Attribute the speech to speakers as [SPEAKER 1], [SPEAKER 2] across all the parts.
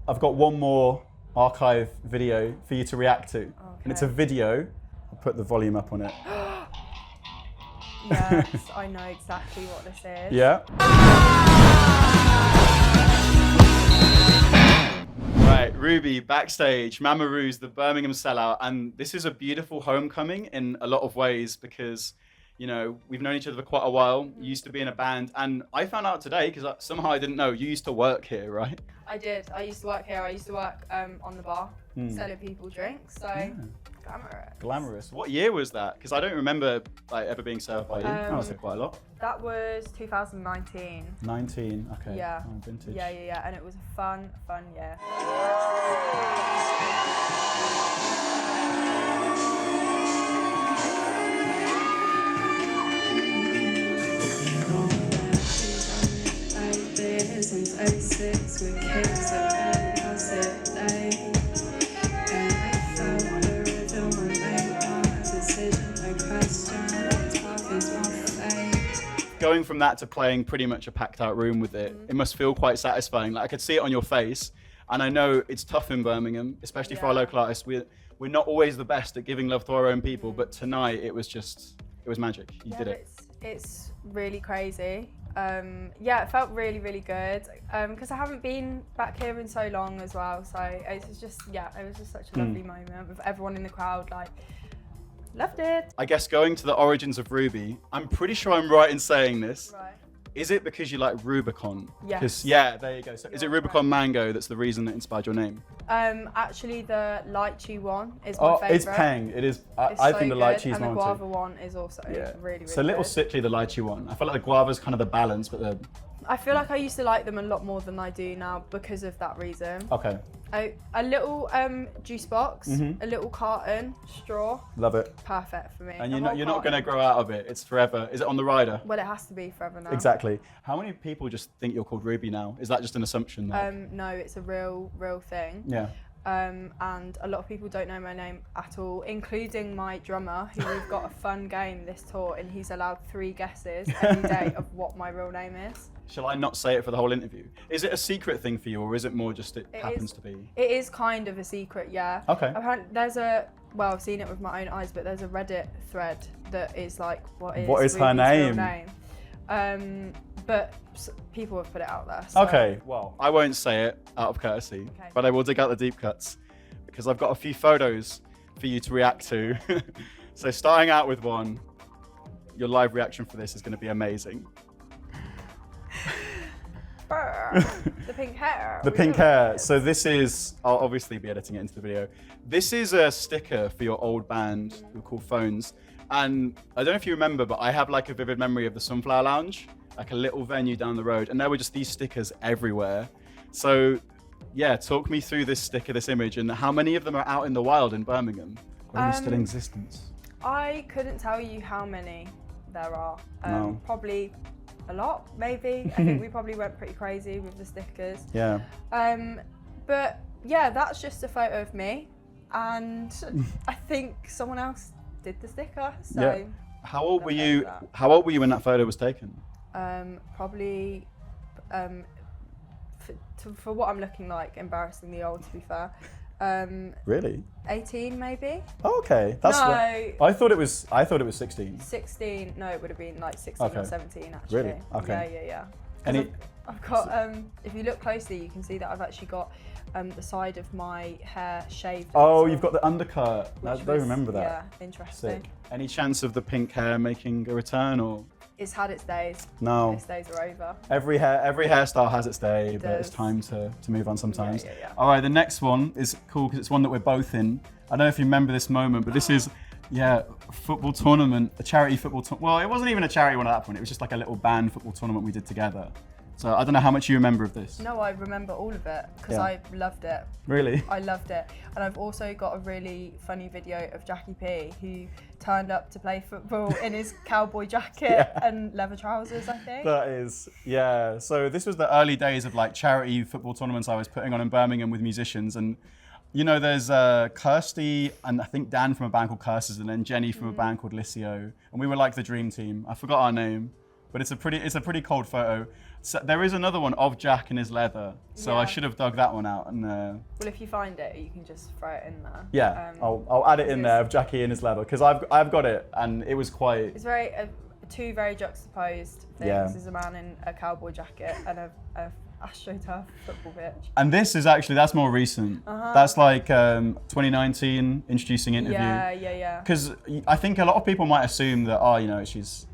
[SPEAKER 1] I've got one more archive video for you to react to. Okay. And it's a video. I'll put the volume up on it.
[SPEAKER 2] Yes, I know exactly what this is.
[SPEAKER 1] Yeah? Right, Rubii backstage, Mama Rou's the Birmingham sellout, and this is a beautiful homecoming in a lot of ways because, you know, we've known each other for quite a while. You used to be in a band, and I found out today because somehow I didn't know you used to work here, right?
[SPEAKER 2] I did. I used to work here. I used to work on the bar, selling people drinks. So glamorous.
[SPEAKER 1] Glamorous. What year was that? Because I don't remember like ever being served by you. That was quite a lot.
[SPEAKER 2] That was 2019.
[SPEAKER 1] 19. Okay.
[SPEAKER 2] Yeah.
[SPEAKER 1] Oh, vintage.
[SPEAKER 2] Yeah. And it was a fun year.
[SPEAKER 3] Since 06 with kicks up and how's it day? And I felt the rhythm and made my decision, no question, talk is my fate.
[SPEAKER 1] Going from that to playing pretty much a packed out room with it, it must feel quite satisfying. Like I could see it on your face, and I know it's tough in Birmingham, especially for our local artists. We're not always the best at giving love to our own people, but tonight it was magic. You did it.
[SPEAKER 2] It's really crazy. Yeah, it felt really good because I haven't been back here in so long as well. So it was just such a lovely moment with everyone in the crowd. Like, loved it.
[SPEAKER 1] I guess going to the origins of Rubii, I'm pretty sure I'm right in saying this.
[SPEAKER 2] Right.
[SPEAKER 1] Is it because you like Rubicon?
[SPEAKER 2] Yes.
[SPEAKER 1] Yeah, there you go. So is it Rubicon Mango that's the reason that inspired your name?
[SPEAKER 2] Actually, the lychee one is my favourite.
[SPEAKER 1] It's peng. It is. I think the lychee's
[SPEAKER 2] and
[SPEAKER 1] one
[SPEAKER 2] the
[SPEAKER 1] too.
[SPEAKER 2] guava one is also really
[SPEAKER 1] So a little sickly, the lychee one. I feel like the guava's kind of the balance, but the...
[SPEAKER 2] I feel like I used to like them a lot more than I do now because of that reason.
[SPEAKER 1] Okay.
[SPEAKER 2] A little juice box, a little carton, straw.
[SPEAKER 1] Love it.
[SPEAKER 2] Perfect for me.
[SPEAKER 1] And you're not going to grow out of it. It's forever. Is it on the rider?
[SPEAKER 2] Well, it has to be forever now.
[SPEAKER 1] Exactly. How many people just think you're called Rubii now? Is that just an assumption?
[SPEAKER 2] No, it's a real thing.
[SPEAKER 1] Yeah.
[SPEAKER 2] And a lot of people don't know my name at all, including my drummer, who we've got a fun game this tour, and he's allowed 3 guesses every day of what my real name is.
[SPEAKER 1] Shall I not say it for the whole interview? Is it a secret thing for you, or is it more just it happens to be?
[SPEAKER 2] It is kind of a secret, yeah.
[SPEAKER 1] Okay.
[SPEAKER 2] Apparently, I've seen it with my own eyes, but there's a Reddit thread that is like, what is
[SPEAKER 1] her
[SPEAKER 2] Rubii's
[SPEAKER 1] name?
[SPEAKER 2] Real name? But people have put it out there. So.
[SPEAKER 1] Okay, well, I won't say it out of courtesy, but I will dig out the deep cuts because I've got a few photos for you to react to. So starting out with one, your live reaction for this is going to be amazing.
[SPEAKER 2] The pink hair.
[SPEAKER 1] The pink hair. So this is, I'll obviously be editing it into the video. This is a sticker for your old band called Phones. And I don't know if you remember, but I have like a vivid memory of the Sunflower Lounge, like a little venue down the road. And there were just these stickers everywhere. So yeah, talk me through this sticker, this image, and how many of them are out in the wild in Birmingham? Or are still in existence?
[SPEAKER 2] I couldn't tell you how many there are.
[SPEAKER 1] No.
[SPEAKER 2] Probably a lot, maybe. I think we probably went pretty crazy with the stickers.
[SPEAKER 1] Yeah.
[SPEAKER 2] But yeah, that's just a photo of me, and I think someone else did the sticker. So
[SPEAKER 1] yeah. How old were you? How old were you when that photo was taken?
[SPEAKER 2] Probably, for what I'm looking like, embarrassingly old, to be fair.
[SPEAKER 1] Really?
[SPEAKER 2] 18 maybe.
[SPEAKER 1] Oh, okay. That's I thought it was 16.
[SPEAKER 2] 16. No, it would have been like 16 or 17 actually.
[SPEAKER 1] Really? Okay.
[SPEAKER 2] Yeah.
[SPEAKER 1] And
[SPEAKER 2] I've got. If you look closely, you can see that I've actually got the side of my hair shaved.
[SPEAKER 1] Oh, you've got the undercut. I don't remember that.
[SPEAKER 2] Yeah, interesting.
[SPEAKER 1] Sick. Any chance of the pink hair making a return, or?
[SPEAKER 2] It's had its days.
[SPEAKER 1] No.
[SPEAKER 2] Its days are over.
[SPEAKER 1] Every hairstyle has its day, but it's time to move on sometimes. Yeah. All right, the next one is cool because it's one that we're both in. I don't know if you remember this moment, but this is, football tournament, a charity football tournament. Well, it wasn't even a charity one at that point. It was just like a little band football tournament we did together. So I don't know how much you remember of this.
[SPEAKER 2] No, I remember all of it because I loved it.
[SPEAKER 1] Really?
[SPEAKER 2] I loved it. And I've also got a really funny video of Jackie P, who turned up to play football in his cowboy jacket and leather trousers, I think.
[SPEAKER 1] That is, yeah. So this was the early days of like charity football tournaments I was putting on in Birmingham with musicians. And you know, there's Kirsty and I think Dan from a band called Curses, and then Jenny from a band called Licio. And we were like the dream team. I forgot our name, but it's a pretty cold photo. So there is another one of Jack and his leather, so I
[SPEAKER 2] Yeah.
[SPEAKER 1] should have dug that one out. And
[SPEAKER 2] Well, if you find it, you can just throw it in there.
[SPEAKER 1] yeah, I'll add it in there of Jackie and his leather because I've got it, and it was quite.
[SPEAKER 2] It's very two very juxtaposed things.
[SPEAKER 1] Yeah.
[SPEAKER 2] There's a man in a cowboy jacket and a AstroTurf football pitch.
[SPEAKER 1] And this is actually that's more recent. That's like 2019 introducing interview.
[SPEAKER 2] Yeah.
[SPEAKER 1] Because I think a lot of people might assume that she's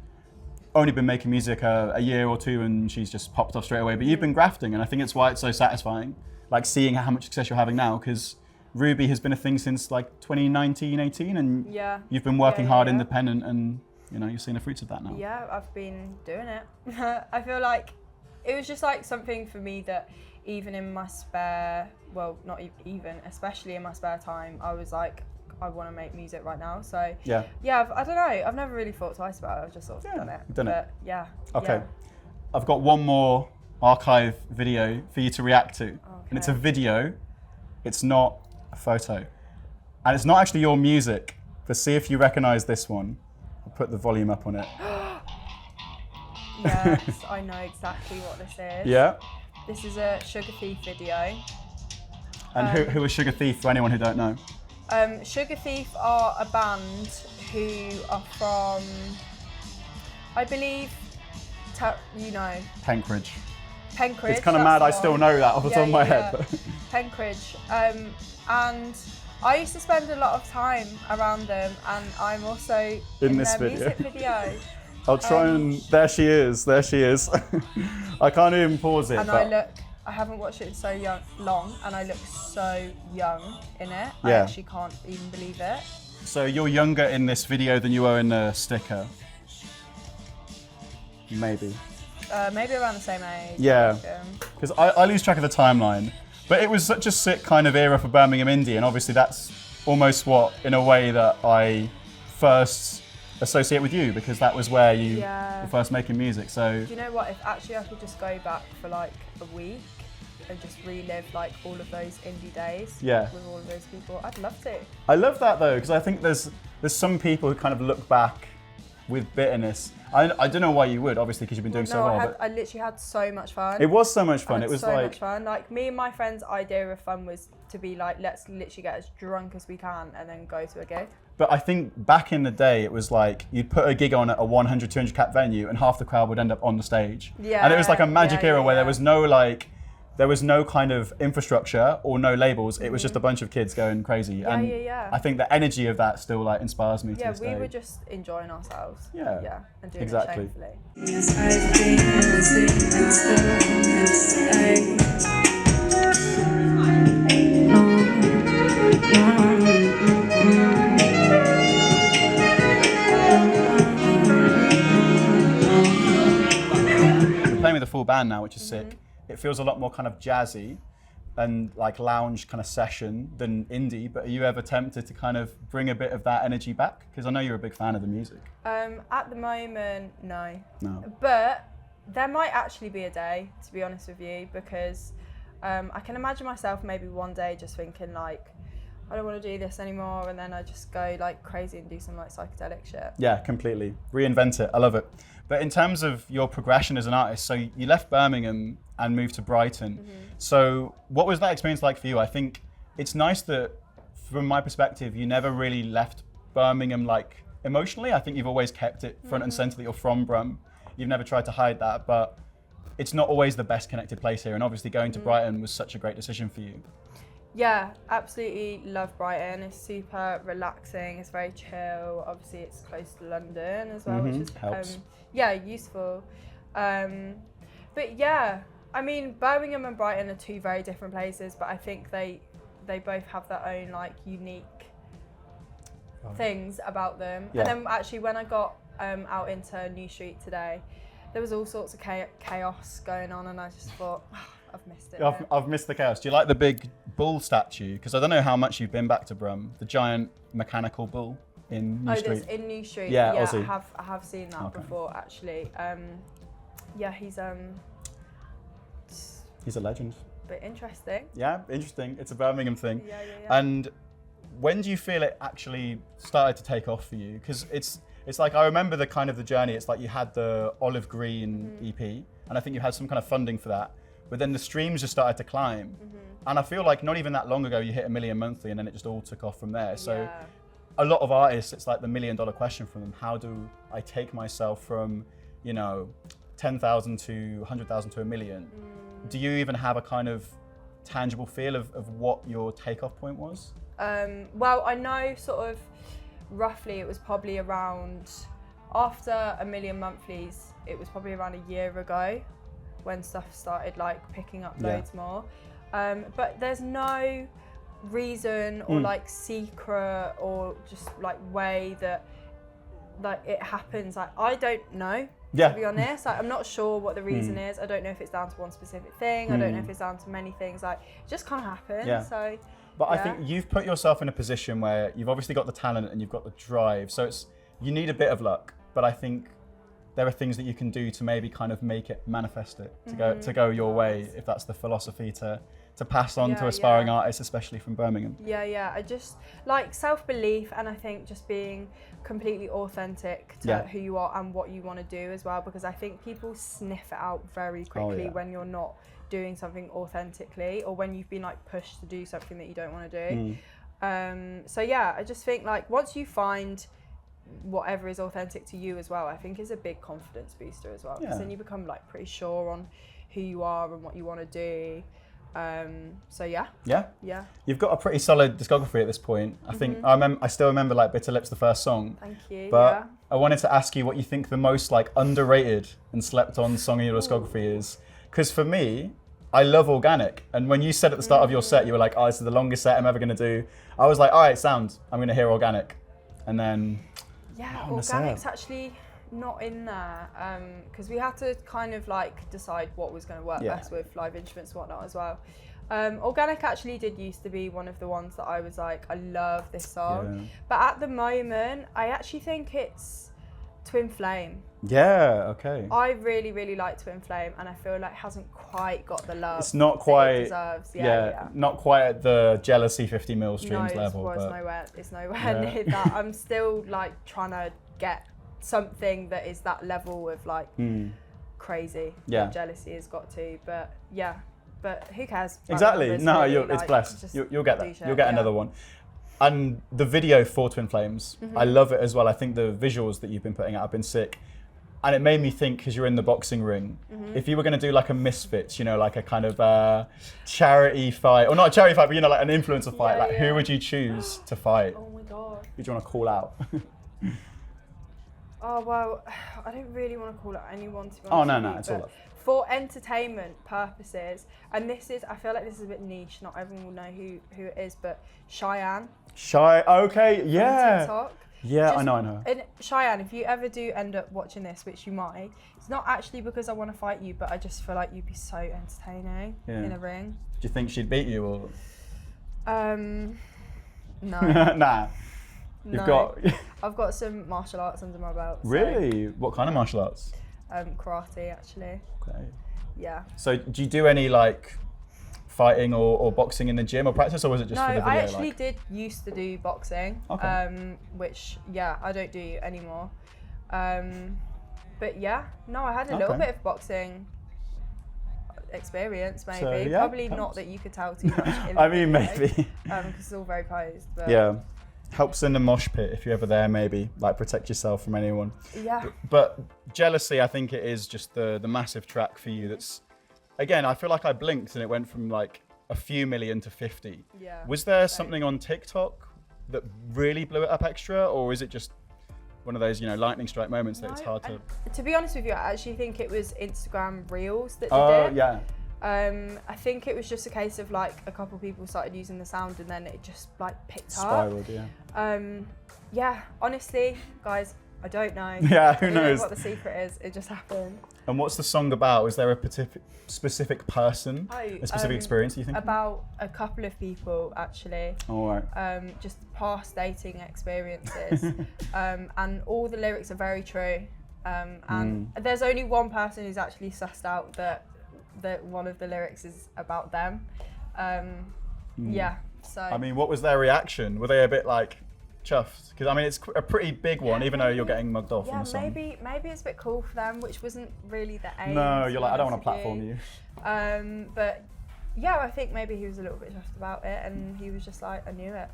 [SPEAKER 1] only been making music a year or two and she's just popped off straight away. But you've been grafting, and I think it's why it's so satisfying, like seeing how much success you're having now. Because Rubii has been a thing since like 2019, 18, and you've been working hard independent, and you're seeing the fruits of that now.
[SPEAKER 2] Yeah, I've been doing it. I feel like it was just like something for me that even in my spare, well, not even, especially in my spare time, I was like, I want to make music right now. So I don't know. I've never really thought twice about it. I've just sort of done it. Yeah.
[SPEAKER 1] Okay. I've got one more archive video for you to react to, and it's a video. It's not a photo, and it's not actually your music. But see if you recognise this one. I'll put the volume up on it.
[SPEAKER 2] Yes, I know exactly what this is.
[SPEAKER 1] Yeah.
[SPEAKER 2] This is a Sugar Thief video.
[SPEAKER 1] And who is Sugar Thief for anyone who don't know?
[SPEAKER 2] Sugar Thief are a band who are from, I believe,
[SPEAKER 1] Penkridge.
[SPEAKER 2] Penkridge.
[SPEAKER 1] It's kind of mad I still know that off the top of my head. But.
[SPEAKER 2] Penkridge. And I used to spend a lot of time around them, and I'm also in
[SPEAKER 1] this
[SPEAKER 2] their
[SPEAKER 1] video.
[SPEAKER 2] music video.
[SPEAKER 1] I'll try and, there she is. I can't even pause it.
[SPEAKER 2] And I haven't watched it in so long, and I look so young in it. I
[SPEAKER 1] Yeah.
[SPEAKER 2] actually can't even believe it.
[SPEAKER 1] So you're younger in this video than you were in the sticker? Maybe.
[SPEAKER 2] Maybe around the same age.
[SPEAKER 1] Yeah, because I lose track of the timeline. But it was such a sick kind of era for Birmingham indie, and obviously that's almost what, in a way, that I first associate with you, because that was where you were first making music. So
[SPEAKER 2] do you know what? If actually I could just go back for like a week and just relive like all of those indie days with all of those people, I'd love to.
[SPEAKER 1] I love that though, because I think there's some people who kind of look back with bitterness. I don't know why you would, obviously, because you've been doing so well.
[SPEAKER 2] I literally had so much fun.
[SPEAKER 1] It was so much fun. It was
[SPEAKER 2] so much fun. Like, me and my friends' idea of fun was to be like, let's literally get as drunk as we can and then go to a gig.
[SPEAKER 1] But I think back in the day, it was like you'd put a gig on at a 100, 200 cap venue, and half the crowd would end up on the stage.
[SPEAKER 2] Yeah.
[SPEAKER 1] And it was like a magic era where there was no kind of infrastructure or no labels. It was just a bunch of kids going crazy. I think the energy of that still like inspires me to this day.
[SPEAKER 2] Yeah, we were just enjoying ourselves.
[SPEAKER 1] Yeah.
[SPEAKER 2] And doing
[SPEAKER 1] Exactly.
[SPEAKER 2] it shamefully.
[SPEAKER 3] Yes, I've been innocent and still can
[SPEAKER 1] We're playing with a full band now, which is sick. It feels a lot more kind of jazzy and like lounge kind of session than indie, but are you ever tempted to kind of bring a bit of that energy back? Because I know you're a big fan of the music.
[SPEAKER 2] At the moment, no.
[SPEAKER 1] No.
[SPEAKER 2] But there might actually be a day, to be honest with you, because I can imagine myself maybe one day just thinking like, I don't want to do this anymore, and then I just go like crazy and do some like psychedelic shit.
[SPEAKER 1] Yeah, completely. Reinvent it. I love it. But in terms of your progression as an artist, so you left Birmingham and moved to Brighton. So what was that experience like for you? I think it's nice that, from my perspective, you never really left Birmingham like emotionally. I think you've always kept it front and centre that you're from Brum. You've never tried to hide that, but it's not always the best connected place here. And obviously going to Brighton was such a great decision for you.
[SPEAKER 2] Yeah, absolutely love Brighton. It's super relaxing. It's very chill. Obviously, it's close to London as well, which is
[SPEAKER 1] helps.
[SPEAKER 2] Useful. But yeah, I mean, Birmingham and Brighton are two very different places, but I think they both have their own like unique things about them.
[SPEAKER 1] Yeah.
[SPEAKER 2] And then actually, when I got out into New Street today, there was all sorts of chaos going on, and I just thought, I've missed it.
[SPEAKER 1] I've missed the chaos. Do you like the big bull statue? Because I don't know how much you've been back to Brum. The giant mechanical bull in New Street.
[SPEAKER 2] Oh, in New Street.
[SPEAKER 1] Yeah,
[SPEAKER 2] yeah,
[SPEAKER 1] Aussie.
[SPEAKER 2] I have seen that before actually. Yeah, he's
[SPEAKER 1] He's a legend.
[SPEAKER 2] bit interesting.
[SPEAKER 1] Yeah, interesting. It's a Birmingham thing.
[SPEAKER 2] Yeah.
[SPEAKER 1] And when do you feel it actually started to take off for you? Because It's like, I remember the kind of the journey. It's like you had the Olive Green EP, and I think you had some kind of funding for that. But then the streams just started to climb. And I feel like not even that long ago, you hit 1 million monthly, and then it just all took off from there. So a lot of artists, it's like the $1 million question from them. How do I take myself from, you know, 10,000 to 100,000 to 1 million? Do you even have a kind of tangible feel of what your takeoff point was?
[SPEAKER 2] Well, I know sort of roughly it was probably around, after 1 million monthlies, it was probably around a year ago when stuff started like picking up loads more. But there's no reason or like secret or just like way that like it happens. Like, I don't know, to be honest. Like, I'm not sure what the reason is. I don't know if it's down to one specific thing. I don't know if it's down to many things. Like, it just kind of happens. So,
[SPEAKER 1] but I think you've put yourself in a position where you've obviously got the talent and you've got the drive. So you need a bit of luck, but I think there are things that you can do to maybe kind of make it, manifest it, to go your way, if that's the philosophy to pass on to aspiring artists, especially from Birmingham.
[SPEAKER 2] I just like self-belief, and I think just being completely authentic to who you are and what you want to do as well, because I think people sniff it out very quickly when you're not doing something authentically, or when you've been like pushed to do something that you don't want to do. So I just think like once you find whatever is authentic to you as well, I think is a big confidence booster as well, because then you become like pretty sure on who you are and what you want to do. You've got a pretty solid discography at this point. I think I still remember like Bitter Lips, the first song. Thank you.
[SPEAKER 1] But I wanted to ask you what you think the most like underrated and slept on song in your discography is, because for me, I love Organic. And when you said at the start of your set, you were like, "Oh, this is the longest set I'm ever gonna do," I was like, "All right, sound. I'm gonna hear Organic," and then
[SPEAKER 2] Organic's actually not in there, because we had to kind of like decide what was going to work best with live instruments and whatnot as well. Organic actually did used to be one of the ones that I was like, I love this song, but at the moment I actually think it's Twin Flame. I really, really like Twin Flame, and I feel like it hasn't quite got the love
[SPEAKER 1] it's not quite
[SPEAKER 2] it deserves.
[SPEAKER 1] Not quite at the Jealousy 50 mil streams level.
[SPEAKER 2] It's nowhere near that. I'm still like trying to get something that is that level of like crazy that Jealousy has got to, but who cares?
[SPEAKER 1] Exactly.
[SPEAKER 2] It's
[SPEAKER 1] like, blessed. You'll get that. You'll get another one. And the video for Twin Flames, I love it as well. I think the visuals that you've been putting out have been sick. And it made me think, because you're in the boxing ring, if you were going to do like a Misfits, you know, like a kind of charity fight, or not a charity fight, but you know, like an influencer fight, like who would you choose to fight?
[SPEAKER 2] Oh my God.
[SPEAKER 1] Who do you want to call out?
[SPEAKER 2] Oh, well, I don't really want to call out anyone, to be honest.
[SPEAKER 1] Oh, no, it's all up.
[SPEAKER 2] For entertainment purposes, and I feel like this is a bit niche, not everyone will know who it is, but Cheyenne.
[SPEAKER 1] Okay,
[SPEAKER 2] On TikTok.
[SPEAKER 1] Yeah, I know.
[SPEAKER 2] And Cheyenne, if you ever do end up watching this, which you might, it's not actually because I want to fight you, but I just feel like you'd be so entertaining in a ring.
[SPEAKER 1] Do you think she'd beat you, or?
[SPEAKER 2] No.
[SPEAKER 1] Nah.
[SPEAKER 2] I've got some martial arts under my belt.
[SPEAKER 1] Really? What kind of martial arts?
[SPEAKER 2] Karate, actually.
[SPEAKER 1] Okay.
[SPEAKER 2] Yeah.
[SPEAKER 1] So do you do any like fighting or boxing in the gym or practice, or was it just for the video?
[SPEAKER 2] I actually did used to do boxing, which I don't do anymore. But I had a little bit of boxing experience, maybe.
[SPEAKER 1] So,
[SPEAKER 2] probably not that you could tell too much.
[SPEAKER 1] I mean, maybe.
[SPEAKER 2] Because it's all very posed. But
[SPEAKER 1] helps in the mosh pit if you're ever there, maybe like protect yourself from anyone. But Jealousy, I think it is just the massive track for you. That's, again, I feel like I blinked and it went from like a few million to 50. Was there something on TikTok that really blew it up extra, or is it just one of those, you know, lightning strike moments that it's hard to
[SPEAKER 2] be honest with you, I actually think it was Instagram Reels that did it. I think it was just a case of like a couple people started using the sound and then it just like picked
[SPEAKER 1] spiraled,
[SPEAKER 2] up. Honestly, guys, I don't know.
[SPEAKER 1] Who
[SPEAKER 2] I don't
[SPEAKER 1] knows?
[SPEAKER 2] know what the secret is. It just happened.
[SPEAKER 1] And what's the song about? Is there a specific person, a specific experience you think?
[SPEAKER 2] About a couple of people, actually.
[SPEAKER 1] All right.
[SPEAKER 2] Just past dating experiences. And all the lyrics are very true. And there's only one person who's actually sussed out that one of the lyrics is about them. So.
[SPEAKER 1] I mean, what was their reaction? Were they a bit like, chuffed because I mean it's a pretty big one, even though you're getting mugged off in
[SPEAKER 2] Yeah,
[SPEAKER 1] the song.
[SPEAKER 2] maybe it's a bit cool for them, which wasn't really the aim.
[SPEAKER 1] No,
[SPEAKER 2] to
[SPEAKER 1] you're
[SPEAKER 2] be
[SPEAKER 1] like, I don't want
[SPEAKER 2] honest
[SPEAKER 1] to
[SPEAKER 2] with
[SPEAKER 1] platform you.
[SPEAKER 2] But yeah, I think maybe he was a little bit chuffed about it, and he was just like, I knew it.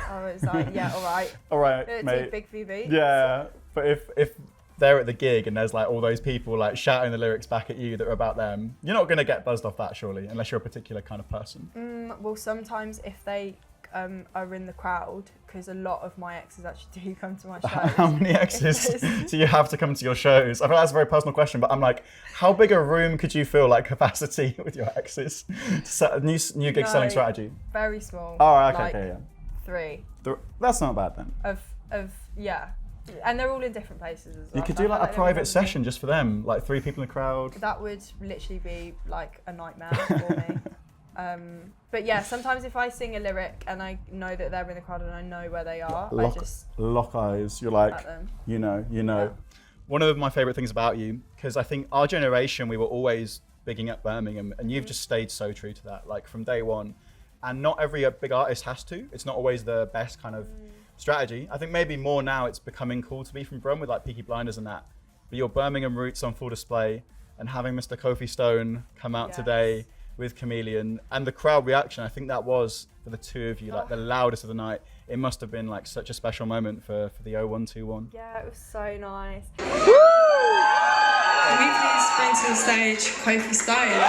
[SPEAKER 2] I was like, yeah, all right.
[SPEAKER 1] All right,
[SPEAKER 2] It's
[SPEAKER 1] mate.
[SPEAKER 2] a big VB.
[SPEAKER 1] Yeah, but if they're at the gig and there's like all those people like shouting the lyrics back at you that are about them, you're not gonna get buzzed off that surely, unless you're a particular kind of person.
[SPEAKER 2] Well, sometimes if they are in the crowd, because a lot of my exes actually do come to my shows.
[SPEAKER 1] How many exes do you have to come to your shows? I feel that's a very personal question, but I'm like, how big a room could you feel like capacity with your exes? Set a new gig selling strategy.
[SPEAKER 2] Very small.
[SPEAKER 1] Oh, okay,
[SPEAKER 2] like
[SPEAKER 1] okay, yeah.
[SPEAKER 2] 3
[SPEAKER 1] That's not bad then.
[SPEAKER 2] of yeah, and they're all in different places as well.
[SPEAKER 1] You could
[SPEAKER 2] so
[SPEAKER 1] do
[SPEAKER 2] I
[SPEAKER 1] like
[SPEAKER 2] feel
[SPEAKER 1] a private
[SPEAKER 2] everyone's
[SPEAKER 1] session just for them, like 3 people in the crowd.
[SPEAKER 2] That would literally be like a nightmare for me. But yeah, sometimes if I sing a lyric and I know that they're in the crowd and I know where they are, I just
[SPEAKER 1] lock eyes. You're like,
[SPEAKER 2] at them.
[SPEAKER 1] you know.
[SPEAKER 2] Yeah.
[SPEAKER 1] One of my favorite things about you, because I think our generation, we were always bigging up Birmingham, and you've just stayed so true to that, like from day one. And not every big artist has to. It's not always the best kind of strategy. I think maybe more now it's becoming cool to be from Brum with like Peaky Blinders and that. But your Birmingham roots on full display, and having Mr. Kofi Stone come out today with Chameleon, and the crowd reaction, I think that was, for the two of you, like the loudest of the night. It must have been like such a special moment for the 0121.
[SPEAKER 2] Yeah, it was so nice.
[SPEAKER 3] Can we please bring to the stage Kofi Stone?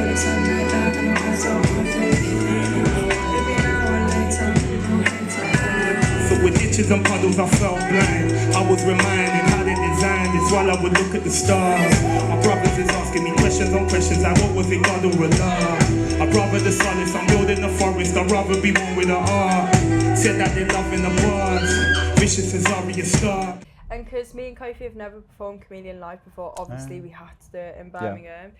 [SPEAKER 3] This is Mahalia.
[SPEAKER 4] So with ditches and puddles I felt blind. I was reminded how they designed this while I would look at the stars. My brothers is asking me questions on questions like what was it, God or a love? I'd rather the solace, I'm building the forest, I'd rather be one with the art. Said that they love in the bars, vicious as Arya Star.
[SPEAKER 2] And because me and Kofi have never performed Chameleon live before, obviously we had to do it in Birmingham.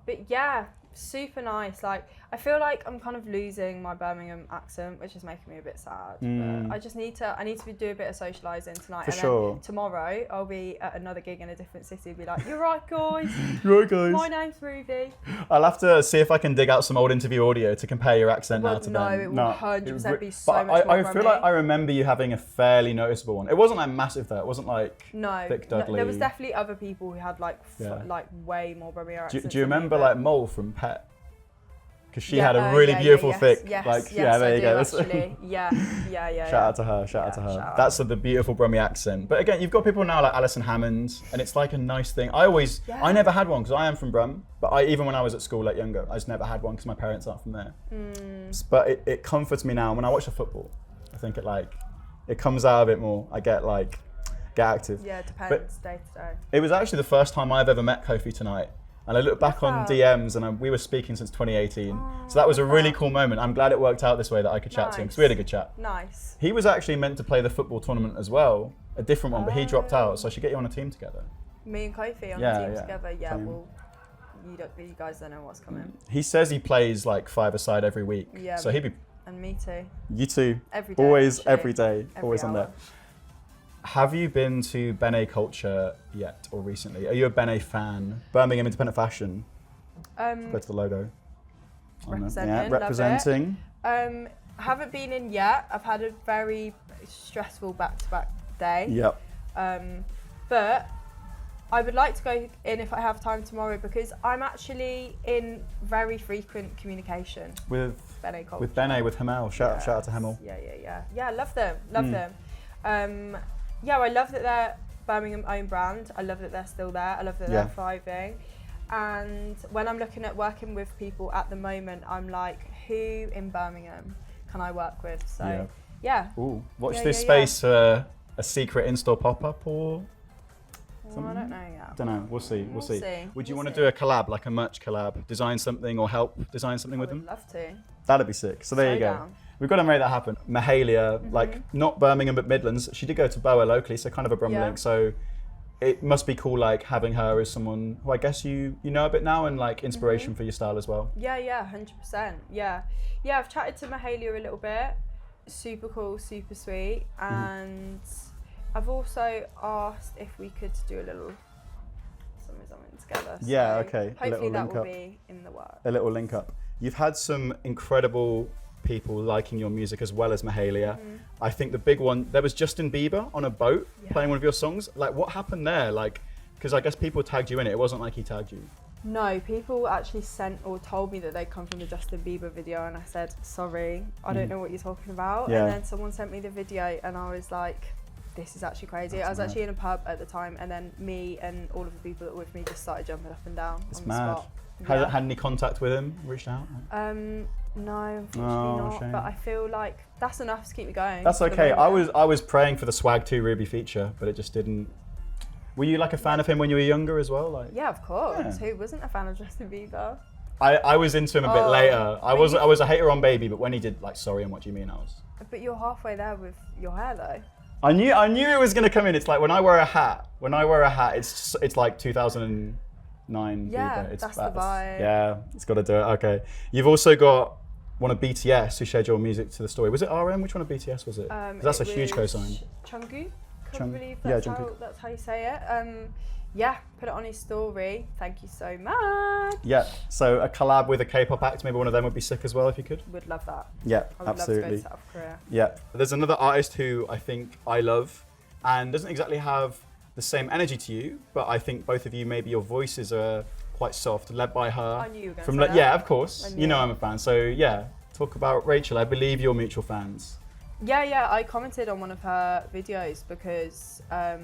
[SPEAKER 2] But yeah, super nice. Like, I feel like I'm kind of losing my Birmingham accent, which is making me a bit sad. But I just need to do a bit of socialising tonight. Then tomorrow I'll be at another gig in a different city and be like, you're right guys.
[SPEAKER 1] You're right guys.
[SPEAKER 2] My name's Rubii.
[SPEAKER 1] I'll have to see if I can dig out some old interview audio to compare your accent now to
[SPEAKER 2] no,
[SPEAKER 1] them.
[SPEAKER 2] it will 100% be so
[SPEAKER 1] but
[SPEAKER 2] much more
[SPEAKER 1] I feel
[SPEAKER 2] Brummy.
[SPEAKER 1] like I remember you having a fairly noticeable one. It wasn't like massive though. It wasn't like Vic Dudley.
[SPEAKER 2] There was definitely other people who had like like way more Brummy accents.
[SPEAKER 1] Do you remember like Mole from Pet? Because she
[SPEAKER 2] Yeah,
[SPEAKER 1] had a really beautiful, thick,
[SPEAKER 2] yes,
[SPEAKER 1] there you go.
[SPEAKER 2] Actually. Yeah.
[SPEAKER 1] Shout out to her, shout out to her. That's the beautiful Brummy accent. But again, you've got people now like Alison Hammond, and it's like a nice thing. I never had one because I am from Brum, but even when I was at school like younger, I just never had one because my parents aren't from there. But it comforts me now when I watch the football. I think it comes out of it more. I get active.
[SPEAKER 2] Yeah, it depends day to day.
[SPEAKER 1] It was actually the first time I've ever met Kofi tonight. And I look back on DMs and we were speaking since 2018. So that was a really cool moment. I'm glad it worked out this way that I could chat to him because we had a good chat.
[SPEAKER 2] Nice.
[SPEAKER 1] He was actually meant to play the football tournament as well, a different one, but he dropped out. So I should get you on a team together.
[SPEAKER 2] Me and Kofi on the team together. Yeah, well, you guys don't know what's coming.
[SPEAKER 1] He says he plays like 5-a-side every week.
[SPEAKER 2] Yeah.
[SPEAKER 1] So he'd be.
[SPEAKER 2] And me too.
[SPEAKER 1] You too.
[SPEAKER 2] Every day.
[SPEAKER 1] Always,
[SPEAKER 2] actually.
[SPEAKER 1] every day.
[SPEAKER 2] Every
[SPEAKER 1] Always
[SPEAKER 2] hour.
[SPEAKER 1] on there. Have you been to Bene Culture yet or recently? Are you a Bene fan? Birmingham Independent Fashion. Go to the logo. Representing.
[SPEAKER 2] Haven't been in yet. I've had a very stressful back-to-back day.
[SPEAKER 1] Yep.
[SPEAKER 2] But I would like to go in if I have time tomorrow because I'm actually in very frequent communication
[SPEAKER 1] with
[SPEAKER 2] Bene Culture.
[SPEAKER 1] With Bene, with Hamel. Shout out to Hamel.
[SPEAKER 2] Yeah, love them. Yeah, I love that they're Birmingham own brand. I love that they're still there. I love that they're thriving. And when I'm looking at working with people at the moment, I'm like, who in Birmingham can I work with? So, yeah.
[SPEAKER 1] Ooh, watch this space for a secret in-store pop-up or something?
[SPEAKER 2] I don't know yet.
[SPEAKER 1] Don't know. We'll see. We'll see. Would you want to do a collab, like a merch collab? Design something or help design something with them?
[SPEAKER 2] I would love to.
[SPEAKER 1] That'd be sick. So there you go.
[SPEAKER 2] Down.
[SPEAKER 1] We've got to make that happen. Mahalia, like not Birmingham but Midlands. She did go to Boa locally, so kind of a Brum link. So it must be cool like having her as someone who I guess you know a bit now and like inspiration for your style as well.
[SPEAKER 2] Yeah, 100%. Yeah, I've chatted to Mahalia a little bit. Super cool, super sweet, and I've also asked if we could do a little something together.
[SPEAKER 1] Yeah,
[SPEAKER 2] so
[SPEAKER 1] okay.
[SPEAKER 2] Hopefully that will be in the works.
[SPEAKER 1] A little link up. You've had some incredible people liking your music as well as Mahalia. I think the big one, there was Justin Bieber on a boat playing one of your songs. Like, what happened there? Like, because I guess people tagged you in it. It wasn't like he tagged you.
[SPEAKER 2] No, people actually sent or told me that they come from the Justin Bieber video, and I said, sorry, I don't know what you're talking about.
[SPEAKER 1] Yeah.
[SPEAKER 2] And then someone sent me the video, and I was like, this is actually crazy. I was actually in a pub at the time, and then me and all of the people that were with me just started jumping up and down on
[SPEAKER 1] mad.
[SPEAKER 2] the spot.
[SPEAKER 1] Had any contact with him? Reached out?
[SPEAKER 2] No, unfortunately not.
[SPEAKER 1] shame.
[SPEAKER 2] But I feel like that's enough to keep me going.
[SPEAKER 1] That's
[SPEAKER 2] for the
[SPEAKER 1] okay.
[SPEAKER 2] moment.
[SPEAKER 1] I was praying for the Swag 2 Rubii feature, but it just didn't. Were you like a fan of him when you were younger as well? Like,
[SPEAKER 2] Yeah, of course.
[SPEAKER 1] Yeah.
[SPEAKER 2] Who wasn't a fan of Justin Bieber?
[SPEAKER 1] I was into him a bit later. I
[SPEAKER 2] but
[SPEAKER 1] was a hater on Baby, but when he did like Sorry and What Do You Mean, I was.
[SPEAKER 2] But you're halfway there with your hair though.
[SPEAKER 1] I knew it was gonna come in. It's like when I wear a hat, it's like 2009.
[SPEAKER 2] Yeah,
[SPEAKER 1] Bieber.
[SPEAKER 2] that's the vibe.
[SPEAKER 1] Yeah, it's got to do it. Okay. You've also got one of BTS who shared your music to the story. Was it RM? Which one of BTS was it? 'Cause that's a huge cosign.
[SPEAKER 2] Jungkook. I
[SPEAKER 1] Jung-
[SPEAKER 2] believe
[SPEAKER 1] yeah,
[SPEAKER 2] that's,
[SPEAKER 1] Jungkook.
[SPEAKER 2] that's how you say it. Yeah, put it on his story. Thank you so much.
[SPEAKER 1] Yeah. So a collab with a K-pop act, maybe one of them would be sick as well if you could.
[SPEAKER 2] Would love that.
[SPEAKER 1] Yeah,
[SPEAKER 2] I would
[SPEAKER 1] absolutely.
[SPEAKER 2] love to go to South Korea.
[SPEAKER 1] Yeah. There's another artist who I think I love and doesn't exactly have the same energy to you, but I think both of you, maybe your voices are quite soft, led by her.
[SPEAKER 2] I knew you were going to
[SPEAKER 1] From
[SPEAKER 2] say that.
[SPEAKER 1] Yeah, of course.
[SPEAKER 2] I
[SPEAKER 1] You
[SPEAKER 2] knew
[SPEAKER 1] know
[SPEAKER 2] it.
[SPEAKER 1] I'm a fan. So yeah, talk about Rachel. I believe you're mutual fans.
[SPEAKER 2] Yeah, I commented on one of her videos because I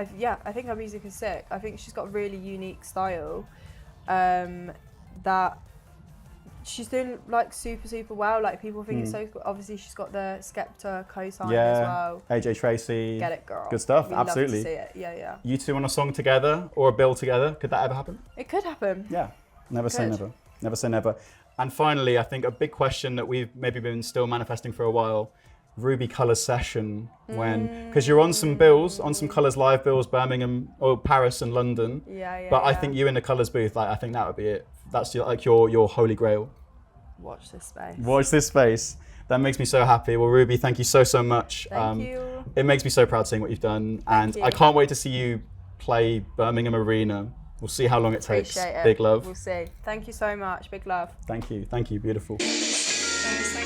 [SPEAKER 2] think her music is sick. I think she's got a really unique style that she's doing like super well. Like people think it's so cool. Obviously she's got the Skepta cosign as well.
[SPEAKER 1] AJ Tracy.
[SPEAKER 2] Get it, girl.
[SPEAKER 1] Good stuff.
[SPEAKER 2] We'd
[SPEAKER 1] Absolutely.
[SPEAKER 2] Love to see it. Yeah.
[SPEAKER 1] You two on a song together or a bill together? Could that ever happen?
[SPEAKER 2] It could happen.
[SPEAKER 1] Yeah. Never say
[SPEAKER 2] Good.
[SPEAKER 1] never. Never say never. And finally, I think a big question that we've maybe been still manifesting for a while. Rubii Colours session because you're on some bills, on some Colours live bills, Birmingham or Paris and London.
[SPEAKER 2] Yeah.
[SPEAKER 1] But I think you in the Colours booth, like I think that would be it. That's your holy grail.
[SPEAKER 2] Watch this space.
[SPEAKER 1] Watch this space. That makes me so happy. Well, Rubii, thank you so much.
[SPEAKER 2] Thank you.
[SPEAKER 1] It makes me so proud seeing what you've done, and
[SPEAKER 2] you.
[SPEAKER 1] I can't wait to see you play Birmingham Arena. We'll see how long it takes.
[SPEAKER 2] Appreciate it.
[SPEAKER 1] Big love.
[SPEAKER 2] We'll see. Thank you so much. Big love.
[SPEAKER 1] Thank you. Beautiful.
[SPEAKER 3] Thanks.